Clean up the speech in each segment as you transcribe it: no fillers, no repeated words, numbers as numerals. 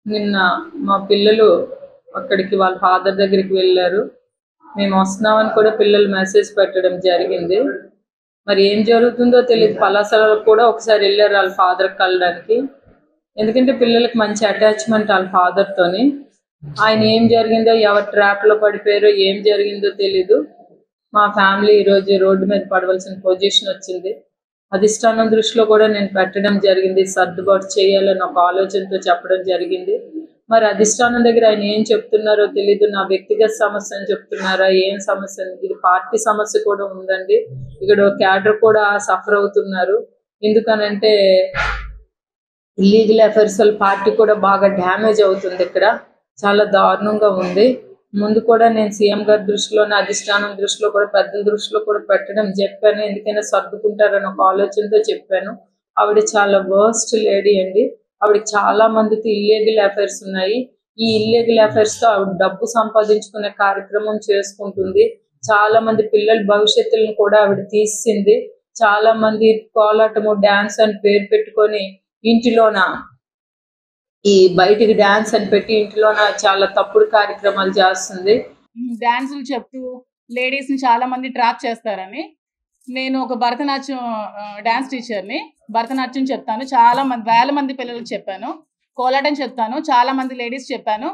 నిన్న మా పిల్లలు అక్కడికి వాళ్ళ ఫాదర్ దగ్గరికి వెళ్ళారు. మేము వస్తున్నామని కూడా పిల్లలు మెసేజ్ పెట్టడం జరిగింది. మరి ఏం జరుగుతుందో తెలియదు. పలాసలకు కూడా ఒకసారి వెళ్ళారు వాళ్ళ ఫాదర్ కలడానికి. ఎందుకంటే పిల్లలకి మంచి అటాచ్మెంట్ వాళ్ళ ఫాదర్తోని. ఆయన ఏం జరిగిందో, ఎవరి ట్రాప్లో పడిపోయారో, ఏం జరిగిందో తెలీదు. మా ఫ్యామిలీ ఈరోజు రోడ్డు మీద పడవలసిన పొజిషన్ వచ్చింది. అధిష్టానం దృష్టిలో కూడా నేను పెట్టడం జరిగింది. సర్దుబాటు చేయాలని ఒక ఆలోచనతో చెప్పడం జరిగింది. మరి అధిష్టానం దగ్గర ఆయన ఏం చెప్తున్నారో తెలీదు. నా వ్యక్తిగత సమస్య అని చెప్తున్నారా, ఏం సమస్య? ఇది పార్టీ సమస్య కూడా ఉందండి. ఇక్కడ క్యాడర్ కూడా సఫర్ అవుతున్నారు. ఎందుకనంటే ఇల్లీగల్ అఫైర్స్ పార్టీ కూడా బాగా డ్యామేజ్ అవుతుంది. ఇక్కడ చాలా దారుణంగా ఉంది. ముందు కూడా నేను సీఎం గారి దృష్టిలోనే, అధిష్టానం దృష్టిలో కూడా, పెద్దల దృష్టిలో కూడా పెట్టడం చెప్పాను. ఎందుకైనా సర్దుకుంటారని ఒక ఆలోచనతో చెప్పాను. ఆవిడ చాలా వర్స్ట్ లేడీ అండి. ఆవిడకి చాలా మందితో ఇల్లీగల్ అఫైర్స్ ఉన్నాయి. ఈ ఇల్లీగల్ అఫైర్స్ తో ఆవిడ డబ్బు సంపాదించుకునే కార్యక్రమం చేసుకుంటుంది. చాలా మంది పిల్లల భవిష్యత్తులను కూడా ఆవిడ తీసింది. చాలా మంది కోలాటము, డాన్స్ అని పేరు పెట్టుకొని ఇంటిలోన ఈ బయటికి డాన్స్ అని పెట్టి ఇంటిలోన చాలా తప్పుడు కార్యక్రమాలు చేస్తుంది. డాన్సులు చెప్తూ లేడీస్ ని చాలా మంది ట్రాప్ చేస్తారని. నేను ఒక భరతనాట్యం డాన్స్ టీచర్ని. భరతనాట్యం చెప్తాను, చాలా మంది వేల మంది పిల్లలకు చెప్పాను. కోలాటం చెప్తాను, చాలా మంది లేడీస్ చెప్పాను.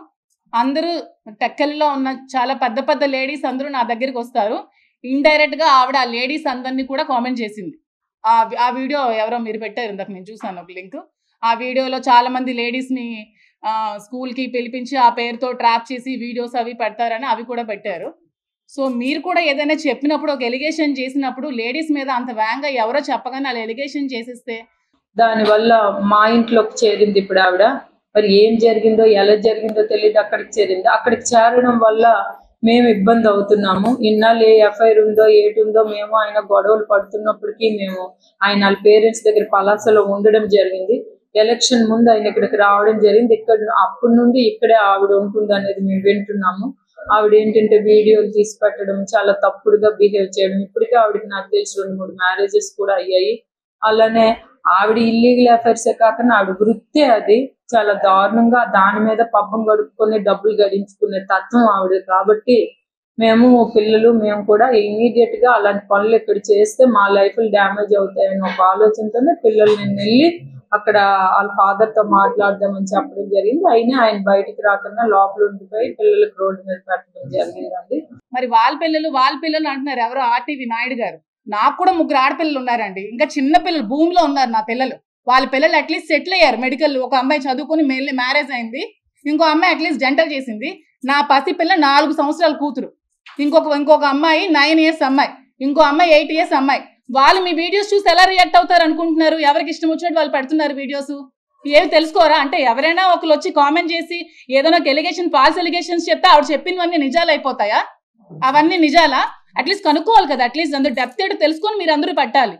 అందరూ టెక్కల్లో ఉన్న చాలా పెద్ద పెద్ద లేడీస్ అందరూ నా దగ్గరికి వస్తారు. ఇండైరెక్ట్ గా ఆవిడ ఆ లేడీస్ అందరినీ కూడా కామెంట్ చేసింది. ఆ వీడియో ఎవరో మీరు పెట్టారు, ఇందాక నేను చూసాను ఒక లింక్. ఆ వీడియోలో చాలా మంది లేడీస్ ని స్కూల్ కి పిలిపించి ఆ పేరుతో ట్రాప్ చేసి వీడియోస్ అవి పెడతారని అవి కూడా పెట్టారు. సో మీరు కూడా ఏదైనా చెప్పినప్పుడు, ఒక ఎలిగేషన్ చేసినప్పుడు లేడీస్ మీద అంత వేగంగా ఎవరో చెప్పగానే అలా ఎలిగేషన్ చేసేస్తే దానివల్ల మా ఇంట్లోకి చేరింది ఇప్పుడు ఆవిడ. మరి ఏం జరిగిందో, ఎలా జరిగిందో తెలియదు. అక్కడికి చేరింది. అక్కడికి చేరడం వల్ల మేము ఇబ్బంది అవుతున్నాము. ఇన్నాళ్ళు ఏ ఎఫ్ఐఆర్ ఉందో ఏటుందో మేము ఆయన గొడవలు పడుతున్నప్పటికీ మేము ఆయన వాళ్ళ పేరెంట్స్ దగ్గర పలాసలో ఉండడం జరిగింది. ఎలక్షన్ ముందు ఆయన ఇక్కడికి రావడం జరిగింది. ఇక్కడ అప్పటి నుండి ఇక్కడే ఆవిడ ఉంటుంది అనేది మేము వింటున్నాము. ఆవిడ ఏంటంటే వీడియోలు తీసి పెట్టడం, చాలా తప్పుడుగా బిహేవ్ చేయడం. ఇప్పటికే ఆవిడకి నాకు తెలిసి 2-3 మ్యారేజెస్ కూడా అయ్యాయి. అలానే ఆవిడ ఇల్లీగల్ అఫైర్సే కాకుండా ఆవిడ వృత్తే అది. చాలా దారుణంగా దాని మీద పబ్బం గడుపుకొని డబ్బులు గడించుకునే తత్వం ఆవిడ. కాబట్టి మేము పిల్లలు మేము కూడా ఇమీడియట్ గా అలాంటి పనులు ఇక్కడ చేస్తే మా లైఫ్ డ్యామేజ్ అవుతాయని ఒక ఆలోచనతోనే పిల్లలు నేను వెళ్ళి అక్కడ వాళ్ళ ఫాదర్ తో మాట్లాడదామని చెప్పడం జరిగింది. అయినా ఆయన బయటికి రాకుండా లోపల ఉండిపోయి పిల్లలకు రోడ్డు మీద పెట్టడం జరిగిందండి. మరి వాళ్ళ పిల్లలు అంటున్నారు ఎవరో ఆర్టీవీ నాయుడు గారు. నాకు కూడా 3 ఆడపిల్లలు ఉన్నారండి. ఇంకా చిన్న పిల్లలు భూమిలో ఉన్నారు నా పిల్లలు. వాళ్ళ పిల్లలు అట్లీస్ట్ సెటిల్ అయ్యారు మెడికల్. ఒక అమ్మాయి చదువుకుని మ్యారేజ్ అయింది, ఇంకో అమ్మాయి అట్లీస్ట్ డెంటల్ చేసింది. నా పసి పిల్ల 4 సంవత్సరాల కూతురు, ఇంకొక అమ్మాయి 9 years అమ్మాయి, ఇంకో అమ్మాయి 8 years అమ్మాయి. వాళ్ళు మీ వీడియోస్ చూసి ఎలా రియాక్ట్ అవుతారు అనుకుంటున్నారు? ఎవరికి ఇష్టం వచ్చినట్టు వాళ్ళు పెడుతున్నారు వీడియోస్. ఏవి తెలుసుకోరా? అంటే ఎవరైనా ఒకరు వచ్చి కామెంట్ చేసి ఏదైనా ఎలిగేషన్, ఫాల్స్ ఎలిగేషన్స్ చెప్తే ఆవిడ చెప్పినవన్నీ నిజాలు అయిపోతాయా? అవన్నీ నిజాలా? అట్లీస్ట్ కనుక్కోవాలి కదా. అట్లీస్ట్ అందరూ డెప్త్ ఏంటో తెలుసుకొని మీరు అందరూ పెట్టాలి.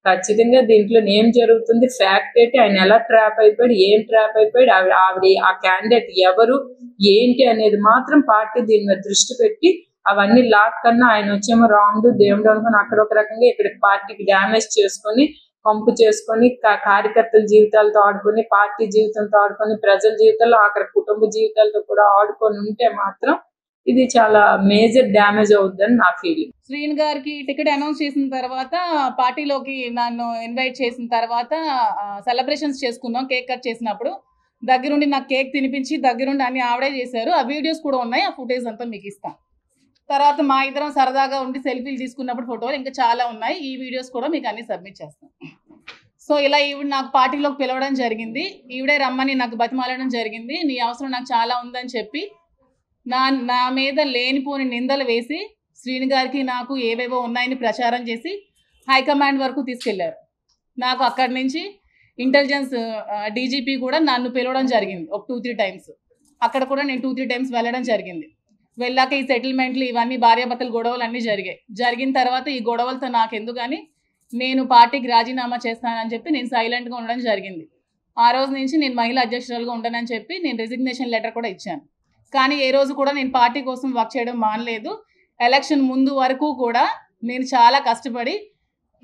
ఖచ్చితంగా దీంట్లో ఏం జరుగుతుంది, ఫ్యాక్ట్ ఏంటి, ఆయన ఎలా ట్రాప్ అయిపోయాడు, ఏం ట్రాప్ అయిపోయాడు, ఆవిడ ఆ క్యాండిడేట్ ఎవరు ఏంటి అనేది మాత్రం పార్టీ దీని మీద దృష్టి పెట్టి అవన్నీ లాక్ కన్నా ఆయన వచ్చేమో రాంగ్ దేవుడు అనుకుని అక్కడ ఒక రకంగా ఇక్కడ పార్టీకి డ్యామేజ్ చేసుకొని పంపు చేసుకొని కార్యకర్తల జీవితాలతో ఆడుకొని, పార్టీ జీవితంతో ఆడుకొని, ప్రజల జీవితాల్లో అక్కడ కుటుంబ జీవితాలతో కూడా ఆడుకొని ఉంటే మాత్రం ఇది చాలా మేజర్ డ్యామేజ్ అవుద్దని నా ఫీలింగ్. శ్రీని గారికి టికెట్ అనౌన్స్ చేసిన తర్వాత, పార్టీలోకి నన్ను ఇన్వైట్ చేసిన తర్వాత సెలబ్రేషన్స్ చేసుకున్నాం. కేక్ కట్ చేసినప్పుడు దగ్గరుండి నాకు కేక్ తినిపించి దగ్గరుండి అన్ని ఆవిడే చేశారు. ఆ వీడియోస్ కూడా ఉన్నాయి, ఆ ఫుటేజ్ అంతా మీకు ఇస్తాం. తర్వాత మా ఇద్దరం సరదాగా ఉండి సెల్ఫీలు తీసుకున్నప్పుడు ఫోటోలు ఇంకా చాలా ఉన్నాయి. ఈ వీడియోస్ కూడా మీకు అన్ని సబ్మిట్ చేస్తాం. సో ఇలా ఈవిడ నాకు పార్టీలోకి పిలవడం జరిగింది. ఈవిడే రమ్మని నాకు బతిమాలడం జరిగింది. నీ అవసరం నాకు చాలా ఉందని చెప్పి నా మీద లేనిపోని నిందలు వేసి శ్రీని గారికి నాకు ఏవేవో ఉన్నాయని ప్రచారం చేసి హైకమాండ్ వరకు తీసుకెళ్లారు. నాకు అక్కడి నుంచి ఇంటెలిజెన్స్ డీజీపీ కూడా నన్ను పిలవడం జరిగింది ఒక 2-3 times. అక్కడ కూడా నేను 2-3 times వెళ్ళడం జరిగింది. వెళ్ళాక ఈ సెటిల్మెంట్లు ఇవన్నీ భార్యాభర్తల గొడవలు అన్నీ జరిగిన తర్వాత ఈ గొడవలతో నాకెందుకు కానీ నేను పార్టీకి రాజీనామా చేస్తానని చెప్పి నేను సైలెంట్గా ఉండడం జరిగింది. ఆ రోజు నుంచి నేను మహిళా అధ్యక్షురాలుగా ఉండనని చెప్పి నేను రిజిగ్నేషన్ లెటర్ కూడా ఇచ్చాను. కానీ ఏ రోజు కూడా నేను పార్టీ కోసం వర్క్ చేయడం మానలేదు. ఎలక్షన్ ముందు వరకు కూడా నేను చాలా కష్టపడి